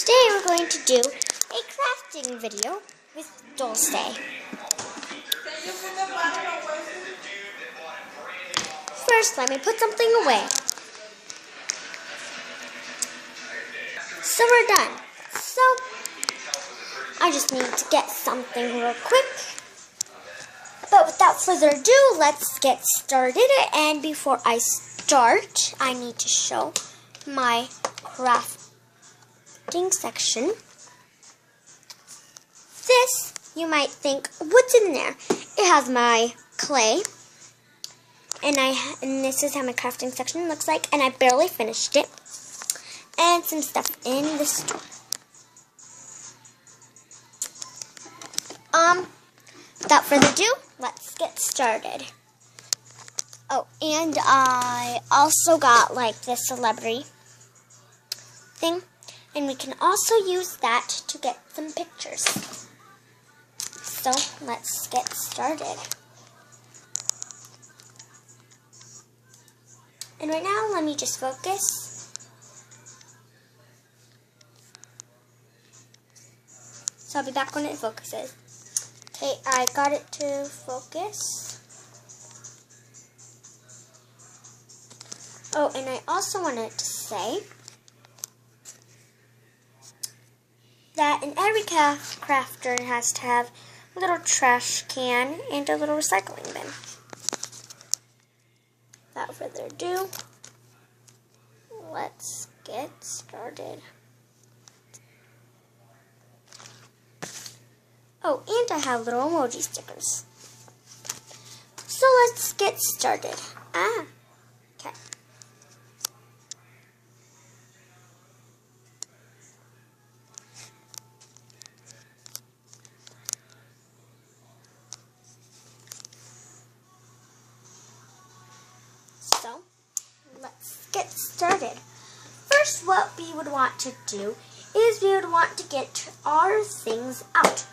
Today we're going to do a crafting video with Dulce. First, let me put something away. So we're done. So, I just need to get something real quick. But without further ado, let's get started. And before I start, I need to show my crafting section. This, you might think, what's in there? It has my clay. And this is how my crafting section looks like. And I barely finished it. And some stuff in the store. Without further ado, let's get started. Oh, and I also got like this celebrity thing. And we can also use that to get some pictures. So, let's get started. And right now, let me just focus. So I'll be back when it focuses. Okay, I got it to focus. Oh, and I also wanted to say that in every crafter has to have a little trash can and a little recycling bin. Without further ado, let's get started. Oh, and I have little emoji stickers. So let's get started. Okay. So, let's get started. First, what we would want to do is we would want to get our things out.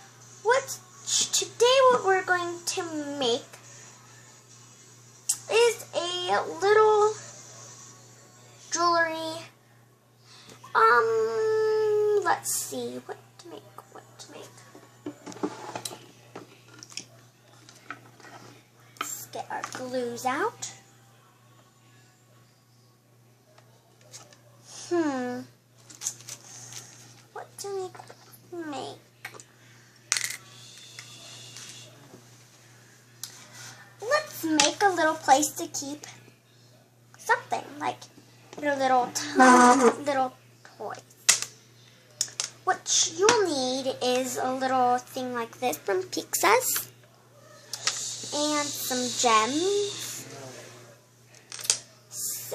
Today what we're going to make is a little jewelry. Let's see what to make. Let's get our glues out. What to make? Let's make a little place to keep something, like your little toy. What you'll need is a little thing like this from Pixas and some gems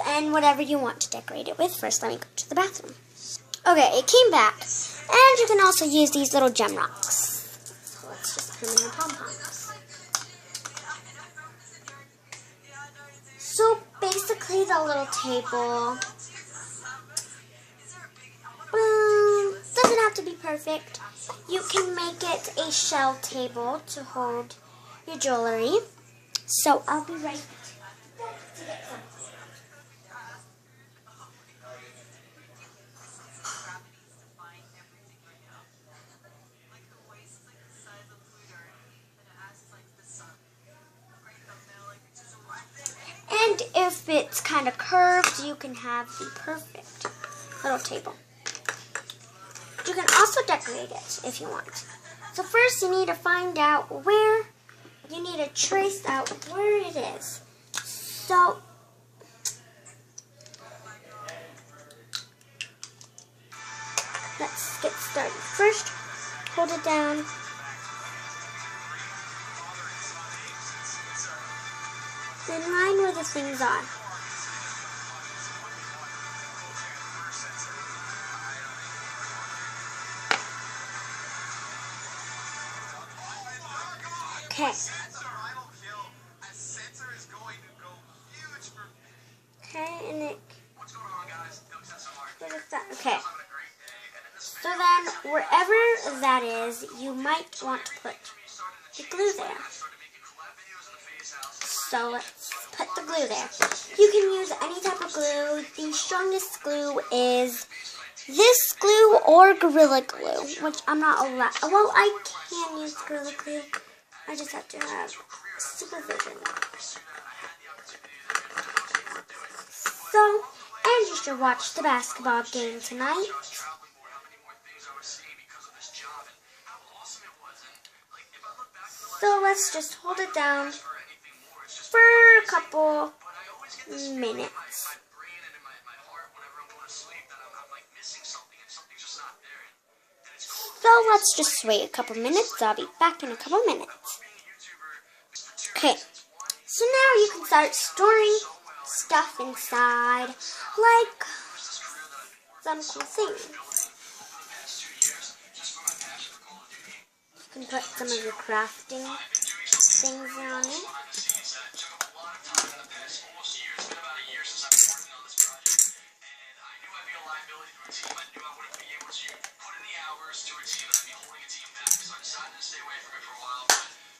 and whatever you want to decorate it with. First, let me go to the bathroom. Okay, it came back, and you can also use these little gem rocks. So let's just put them in the pom-poms. So basically the little table doesn't have to be perfect. You can make it a shell table to hold your jewelry. So I'll be right back to get some. And if it's kind of curved, you can have the perfect little table. You can also decorate it if you want. So first you need to find out where, you need to trace out where it is. So, let's get started. First, hold it down. Then line where the things are. Okay. Okay, and it. What is that? Okay. So then, wherever that is, you might want to put the glue there. So let's put the glue there. You can use any type of glue. The strongest glue is this glue or Gorilla Glue, which I'm not allowed. Well, I can use Gorilla Glue. I just have to have supervision. So, and you should watch the basketball game tonight. So let's just hold it down for a couple minutes. So let's just wait a couple minutes. I'll be back in a couple minutes. Okay, so now you can start storing stuff inside, like some cool things. You can put some of your crafting things on it.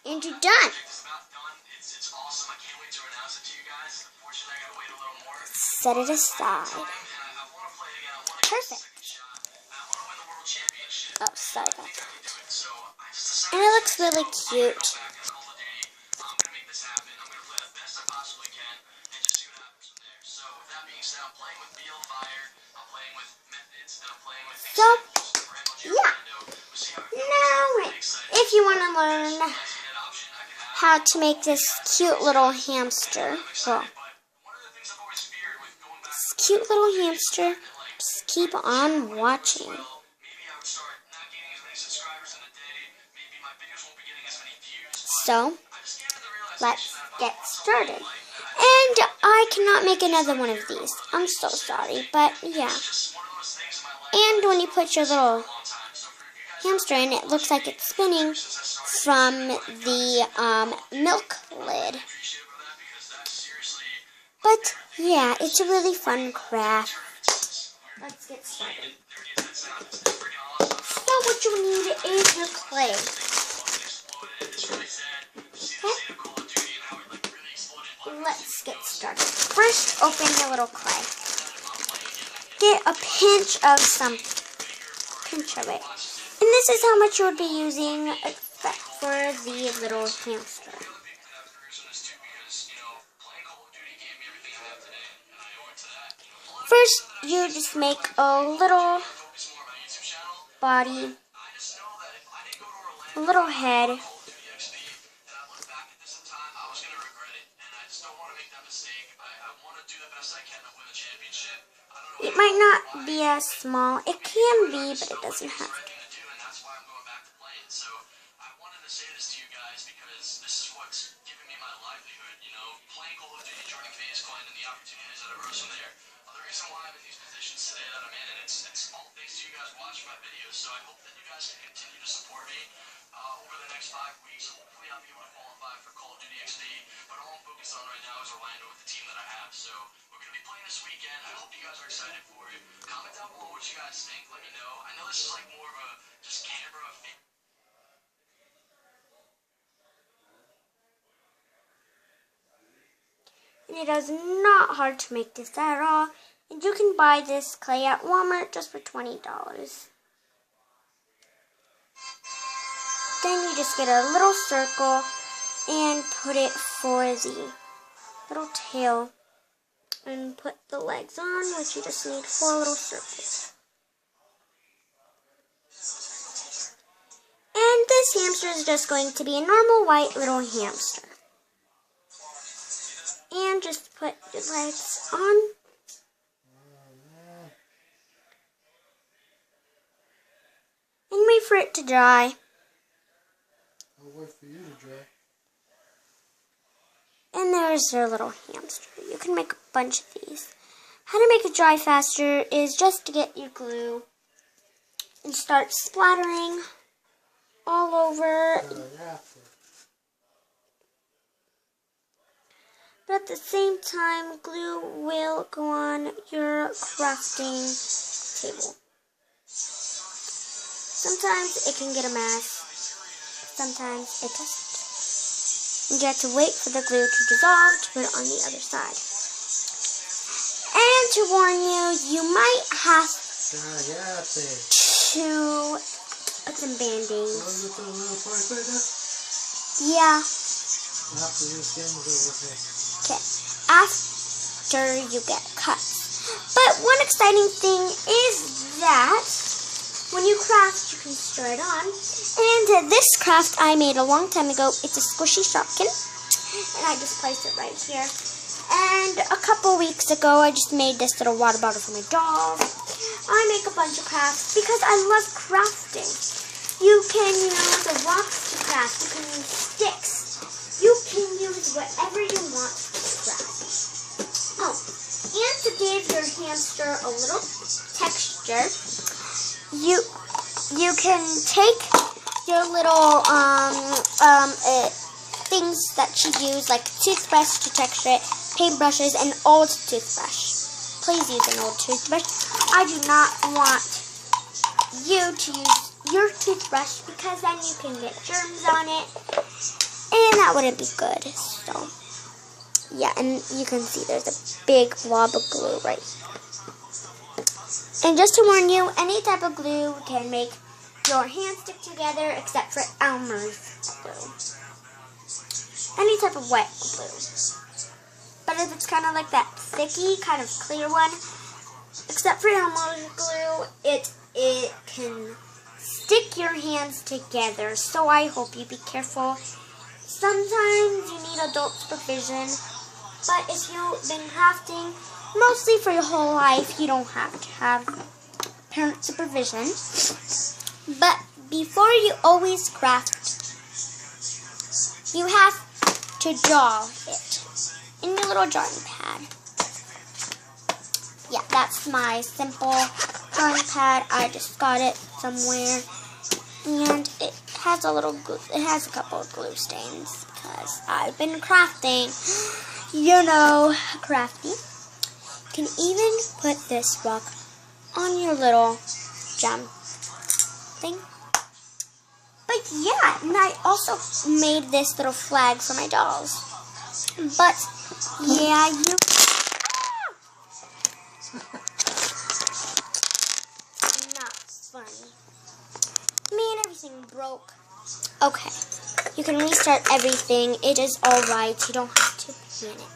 And you're done. Set it aside. Perfect. Oh, sorry about that. And it looks really cute. So, yeah. Now, if you want to learn how to make this cute little hamster, well, this cute little hamster, just keep on watching. So, let's get started. And I cannot make another one of these. I'm so sorry, but yeah. And when you put your little hamster in, it looks like it's spinning from the milk lid. But yeah, it's a really fun craft. Let's get started. So what you need is your clay. Okay? Let's get started. First, open your little clay. Get a pinch of it. And this is how much you would be using except for the little hamster. First, you just make a little body, a little head. It might not be as small. It can be, but it doesn't have to. So I hope that you guys can continue to support me over the next 5 weeks. Hopefully I'll be able to qualify for Call of Duty XP, but all I'm focused on right now is Orlando with the team that I have. So we're going to be playing this weekend. I hope you guys are excited for it. Comment down below what you guys think. Let me know. I know this is like more of a just camera video. And it is not hard to make this at all. And you can buy this clay at Walmart just for $20. Then you just get a little circle and put it for the little tail. And put the legs on, which you just need 4 little circles. And this hamster is just going to be a normal white little hamster. And just put your legs on. And wait for it to dry. I'll wait for you to dry. And there's your little hamster. You can make a bunch of these. How to make it dry faster is just to get your glue and start splattering all over. But at the same time, glue will go on your crafting table. Sometimes it can get a mess. Sometimes it doesn't. And you have to wait for the glue to dissolve to put it on the other side. And to warn you, you might have to put some band-aids. Yeah. Okay. After you get cuts. But one exciting thing is that when you craft, you can stir it on. And this craft I made a long time ago. It's a squishy Shopkin. And I just placed it right here. And a couple weeks ago, I just made this little water bottle for my dolls. I make a bunch of crafts because I love crafting. You can use the rocks to craft. You can use sticks. You can use whatever you want to craft. Oh, and to give your hamster a little texture, you can take your little things that you use, like toothbrush to texture it, paintbrushes, and old toothbrush. Please use an old toothbrush. I do not want you to use your toothbrush because then you can get germs on it, and that wouldn't be good. So, yeah, and you can see there's a big blob of glue right here. And just to warn you, any type of glue can make your hands stick together except for Elmer's glue. Any type of wet glue. But if it's kind of like that sticky, kind of clear one, except for Elmer's glue, it can stick your hands together. So I hope you be careful. Sometimes you need adult supervision, but if you've been crafting mostly for your whole life, you don't have to have parent supervision. But before you always craft, you have to draw it in your little drawing pad. Yeah, that's my simple drawing pad. I just got it somewhere, and it has a little glue. It has a couple of glue stains because I've been crafting. You know, crafty. You can even put this rock on your little gem thing. But yeah, and I also made this little flag for my dolls. But yeah, not funny. Man, everything broke. Okay, you can restart everything. It is alright. You don't have to panic.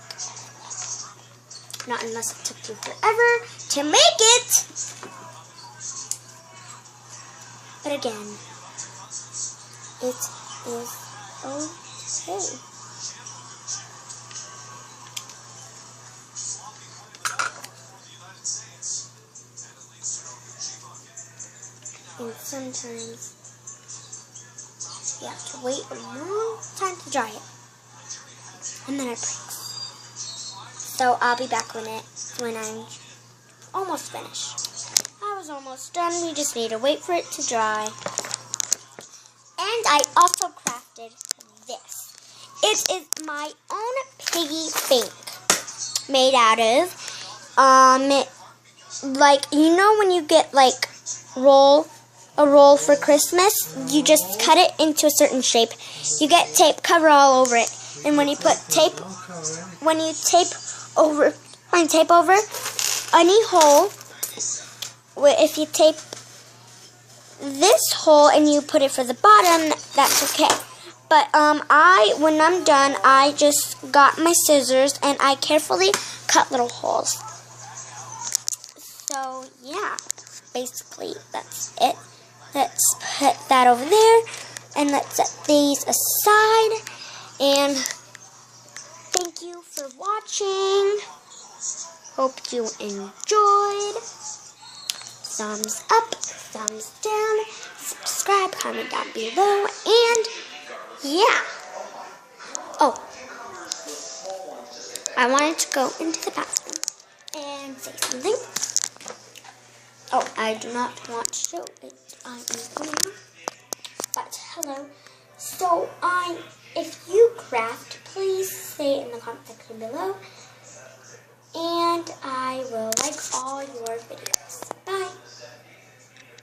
Not unless it took you forever to make it. But again, it is okay. And sometimes you have to wait a long time to dry it. And then it breaks. So I'll be back when I'm almost finished. I was almost done. We just need to wait for it to dry. And I also crafted this. It is my own piggy bank made out of, like, you know when you get like a roll for Christmas, you just cut it into a certain shape. You get tape cover all over it, and when you put tape, over any hole, if you tape this hole and you put it for the bottom, that's okay. But when I'm done, I just got my scissors and I carefully cut little holes. So yeah, basically that's it. Let's put that over there and let's set these aside. And thank you for watching. Hope you enjoyed. Thumbs up, thumbs down, subscribe, comment down below, and yeah. Oh, I wanted to go into the bathroom and say something. Oh, I do not want to show it. I am going on. But hello. So if you craft, please say it in the comment section below, and I will like all your videos.